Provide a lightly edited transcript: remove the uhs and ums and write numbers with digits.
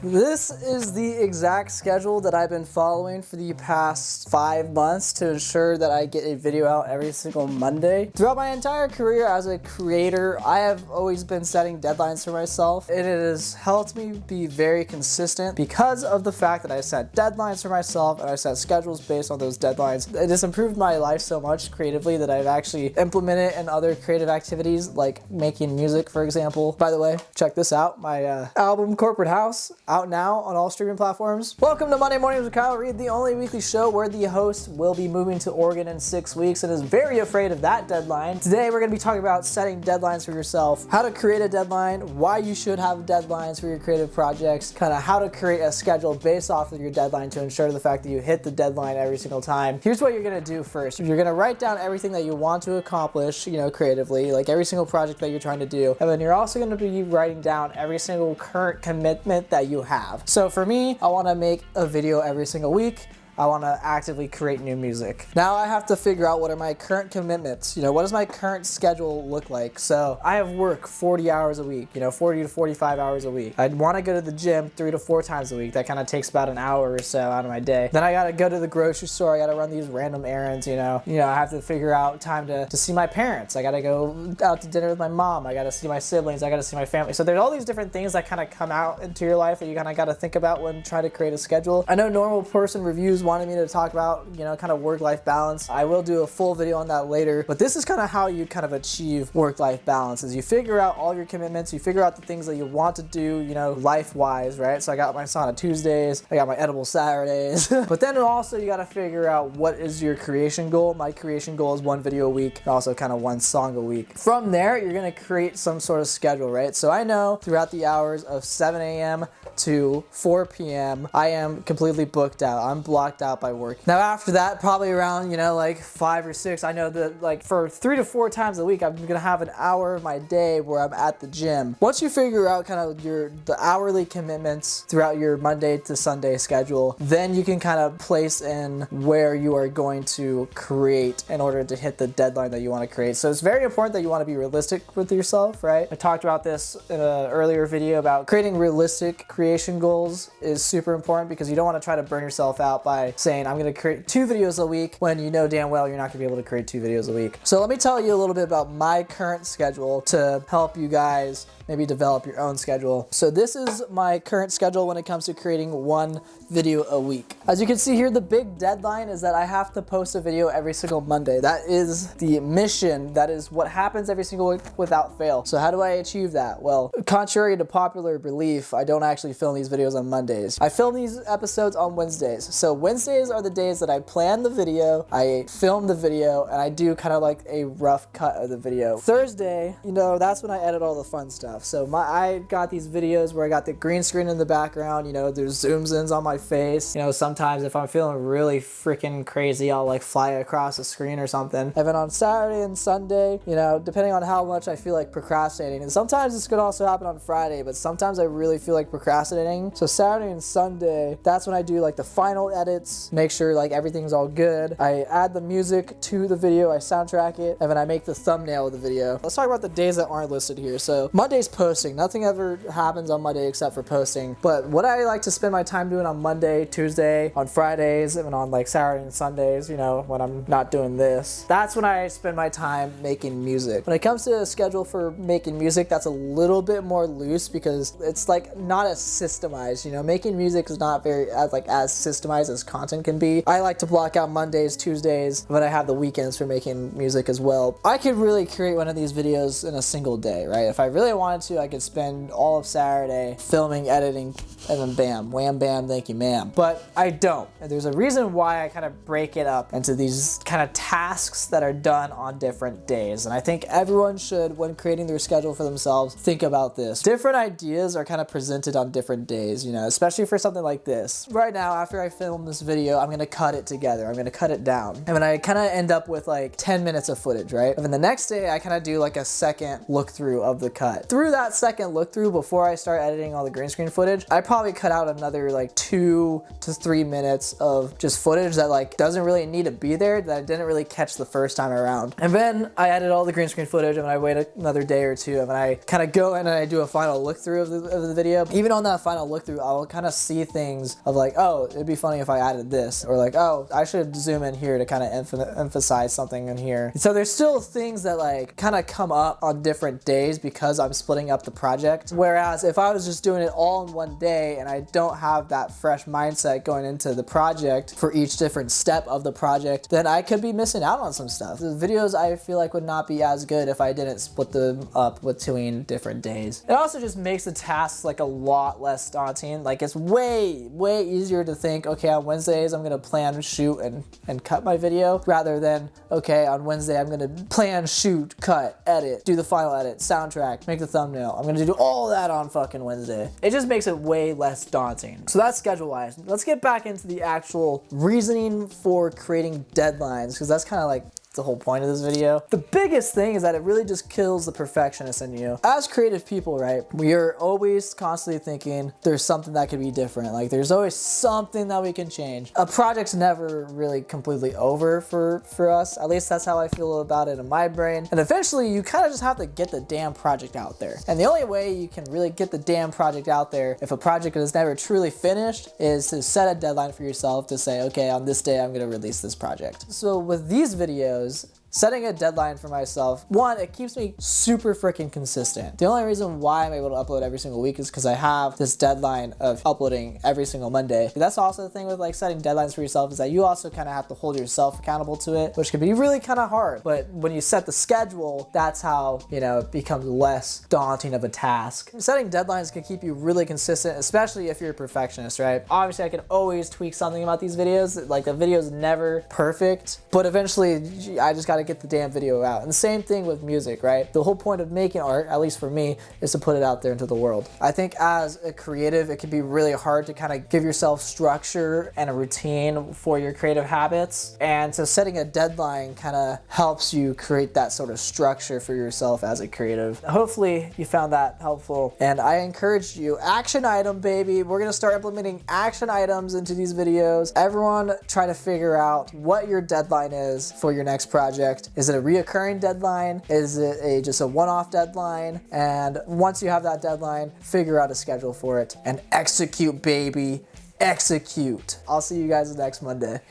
This is the exact schedule that I've been following for the past 5 months to ensure that I get a video out every single Monday. Throughout my entire career as a creator, I have always been setting deadlines for myself. It has helped me be very consistent because of the fact that I set deadlines for myself and I set schedules based on those deadlines. It has improved my life so much creatively that I've actually implemented it in other creative activities like making music, for example. By the way, check this out, my album Corporate House, out now on all streaming platforms. Welcome to Monday Mornings with Kyle Reed, the only weekly show where the host will be moving to Oregon in 6 weeks and is very afraid of that deadline. Today we're going to be talking about setting deadlines for yourself, how to create a deadline, why you should have deadlines for your creative projects, kind of how to create a schedule based off of your deadline to ensure the fact that you hit the deadline every single time. Here's what you're going to do first. You're going to write down everything that you want to accomplish, creatively, like every single project that you're trying to do. And then you're also going to be writing down every single current commitment that you have. So for me, I want to make a video every single week. I want to actively create new music. Now I have to figure out what are my current commitments. What does my current schedule look like? So I have work 40 hours a week, 40 to 45 hours a week. I'd want to go to the gym 3 to 4 times a week. That kind of takes about an hour or so out of my day. Then I got to go to the grocery store. I got to run these random errands, I have to figure out time to see my parents. I got to go out to dinner with my mom. I got to see my siblings. I got to see my family. So there's all these different things that kind of come out into your life that you kind of got to think about when trying to create a schedule. I know Normal Person Reviews wanted me to talk about, kind of work-life balance. I will do a full video on that later, but this is kind of how you kind of achieve work-life balance is you figure out all your commitments, you figure out the things that you want to do, life-wise, right? So I got my sauna Tuesdays, I got my edible Saturdays, but then also you got to figure out what is your creation goal. My creation goal is 1 video a week, also kind of 1 song a week. From there, you're going to create some sort of schedule, right? So I know throughout the hours of 7 a.m. to 4 p.m. I am completely booked out. I'm blocked out by work. Now after that, probably around, like 5 or 6, I know that like for 3 to 4 times a week, I'm gonna have an hour of my day where I'm at the gym. Once you figure out kind of the hourly commitments throughout your Monday to Sunday schedule, then you can kind of place in where you are going to create in order to hit the deadline that you want to create. So it's very important that you want to be realistic with yourself, right? I talked about this in an earlier video about creating realistic creation goals is super important because you don't want to try to burn yourself out by saying, I'm going to create 2 videos a week when you know damn well you're not going to be able to create 2 videos a week. So let me tell you a little bit about my current schedule to help you guys maybe develop your own schedule. So this is my current schedule when it comes to creating 1 video a week. As you can see here, the big deadline is that I have to post a video every single Monday. That is the mission. That is what happens every single week without fail. So how do I achieve that? Well, contrary to popular belief, I don't actually film these videos on Mondays. I film these episodes on Wednesdays. So Wednesdays are the days that I plan the video, I film the video, and I do kind of like a rough cut of the video. Thursday, that's when I edit all the fun stuff. So I got these videos where I got the green screen in the background, there's zooms ins on my face. Sometimes if I'm feeling really freaking crazy, I'll like fly across the screen or something. And then on Saturday and Sunday, depending on how much I feel like procrastinating, and sometimes this could also happen on Friday, but sometimes I really feel like procrastinating. So Saturday and Sunday, that's when I do like the final edits, make sure like everything's all good. I add the music to the video, I soundtrack it, and then I make the thumbnail of the video. Let's talk about the days that aren't listed here. So Monday's posting. Nothing ever happens on Monday except for posting. But what I like to spend my time doing on Monday, Tuesday, on Fridays, and on like Saturday and Sundays, when I'm not doing this, that's when I spend my time making music. When it comes to a schedule for making music, that's a little bit more loose because it's like not as systemized. Making music is not very as systemized as content can be. I like to block out Mondays, Tuesdays, but I have the weekends for making music as well. I could really create one of these videos in a single day, right? If I really wanted to, I could spend all of Saturday filming, editing, and then bam, wham, bam, thank you, ma'am. But I don't. And there's a reason why I kind of break it up into these kind of tasks that are done on different days. And I think everyone should, when creating their schedule for themselves, think about this. Different ideas are kind of presented on different days, especially for something like this. Right now, after I film this video, I'm gonna cut it together. I'm gonna cut it down. And then I kind of end up with like 10 minutes of footage, right? And then the next day, I kind of do like a second look through of the cut. Through that second look through, before I start editing all the green screen footage, I probably cut out another like 2 to 3 minutes of just footage that like doesn't really need to be there, that I didn't really catch the first time around. And then I edit all the green screen footage and I wait another day or two and I kind of go in and I do a final look through of the video. Even on that final look through, I'll kind of see things of like, oh, it'd be funny if I added this, or like, oh, I should zoom in here to kind of emphasize something in here. So there's still things that like kind of come up on different days because I'm splitting up the project. Whereas if I was just doing it all in one day and I don't have that fresh mindset going into the project for each different step of the project, then I could be missing out on some stuff. The videos I feel like would not be as good if I didn't split them up between different days. It also just makes the tasks like a lot less daunting. Like it's way easier to think, okay, on Wednesdays I'm gonna plan, shoot, and cut my video, rather than, okay, on Wednesday I'm gonna plan, shoot, cut, edit, do the final edit, soundtrack, make the thumbnail. I'm gonna do all that on fucking Wednesday. It just makes it way less daunting. So that's schedule-wise. Let's get back into the actual reasoning for creating deadlines, because that's kind of like the whole point of this video. The biggest thing is that it really just kills the perfectionist in you. As creative people, right, we are always constantly thinking there's something that could be different. Like there's always something that we can change. A project's never really completely over for us. At least that's how I feel about it in my brain. And eventually you kind of just have to get the damn project out there. And the only way you can really get the damn project out there, if a project is never truly finished, is to set a deadline for yourself to say, okay, on this day I'm gonna release this project. So with these videos, setting a deadline for myself, one, it keeps me super freaking consistent. The only reason why I'm able to upload every single week is because I have this deadline of uploading every single Monday. That's also the thing with like setting deadlines for yourself, is that you also kind of have to hold yourself accountable to it, which can be really kind of hard. But when you set the schedule, that's how, you know, it becomes less daunting of a task. Setting deadlines can keep you really consistent, especially if you're a perfectionist, right? Obviously I can always tweak something about these videos. Like the video is never perfect, but eventually I just gotta get the damn video out. And the same thing with music, right? The whole point of making art, at least for me, is to put it out there into the world. I think as a creative, it can be really hard to kind of give yourself structure and a routine for your creative habits. And so setting a deadline kind of helps you create that sort of structure for yourself as a creative. Hopefully you found that helpful. And I encourage you, action item, baby. We're gonna start implementing action items into these videos. Everyone try to figure out what your deadline is for your next project. Is it a reoccurring deadline? Is it just a one-off deadline? And once you have that deadline, figure out a schedule for it and execute, baby. Execute. I'll see you guys next Monday.